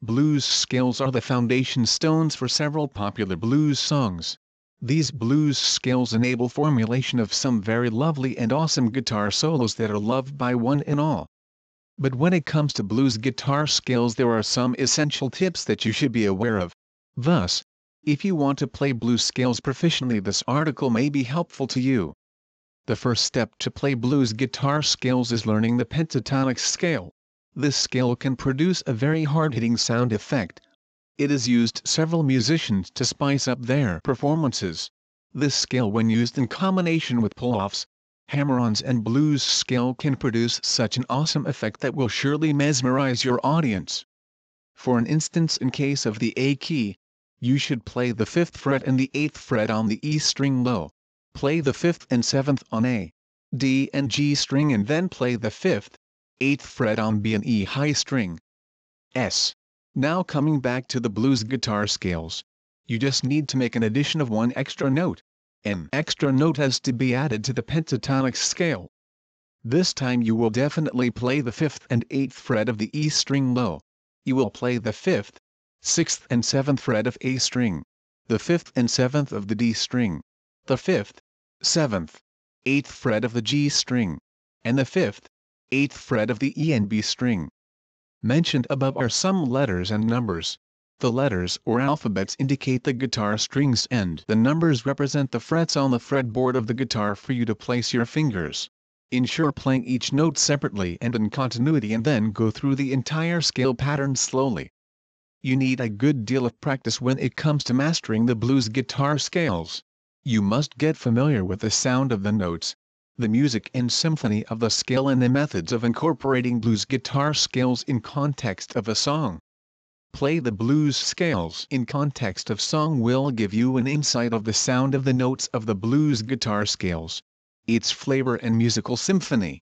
Blues scales are the foundation stones for several popular blues songs. These blues scales enable formulation of some very lovely and awesome guitar solos that are loved by one and all. But when it comes to blues guitar scales, there are some essential tips that you should be aware of. Thus, if you want to play blues scales proficiently, this article may be helpful to you. The first step to play blues guitar scales is learning the pentatonic scale. This scale can produce a very hard-hitting sound effect. It is used several musicians to spice up their performances. This scale, when used in combination with pull-offs, hammer-ons and blues scale, can produce such an awesome effect that will surely mesmerize your audience. For an instance, in case of the A key, you should play the 5th fret and the 8th fret on the E string low. Play the 5th and 7th on A, D and G string, and then play the 5th, 8th fret on B and E high string. S. Now coming back to the blues guitar scales, you just need to make an addition of one extra note. An extra note has to be added to the pentatonic scale. This time you will definitely play the 5th and 8th fret of the E string low. You will play the 5th, 6th and 7th fret of A string, the 5th and 7th of the D string, the 5th, 7th, 8th fret of the G string, and the 5th, 8th fret of the E and B string. Mentioned above are some letters and numbers. The letters or alphabets indicate the guitar strings, and the numbers represent the frets on the fretboard of the guitar for you to place your fingers. Ensure playing each note separately and in continuity, and then go through the entire scale pattern slowly. You need a good deal of practice when it comes to mastering the blues guitar scales. You must get familiar with the sound of the notes, the music and symphony of the scale, and the methods of incorporating blues guitar scales in context of a song. Play the blues scales in context of song will give you an insight of the sound of the notes of the blues guitar scales, its flavor and musical symphony.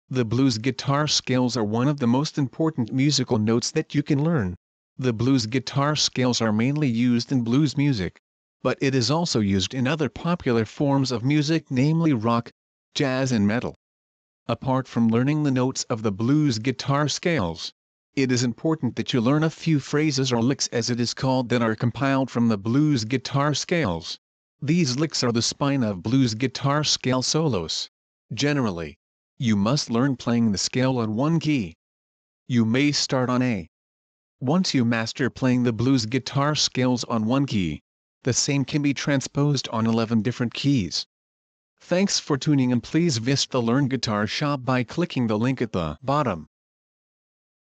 The blues guitar scales are one of the most important musical notes that you can learn. The blues guitar scales are mainly used in blues music, but it is also used in other popular forms of music, namely rock, jazz and metal. Apart from learning the notes of the blues guitar scales, it is important that you learn a few phrases, or licks as it is called, that are compiled from the blues guitar scales. These licks are the spine of blues guitar scale solos. Generally, you must learn playing the scale on one key. You may start on A. Once you master playing the blues guitar scales on one key, the same can be transposed on 11 different keys. Thanks for tuning in. Please visit the Learn Guitar shop by clicking the link at the bottom.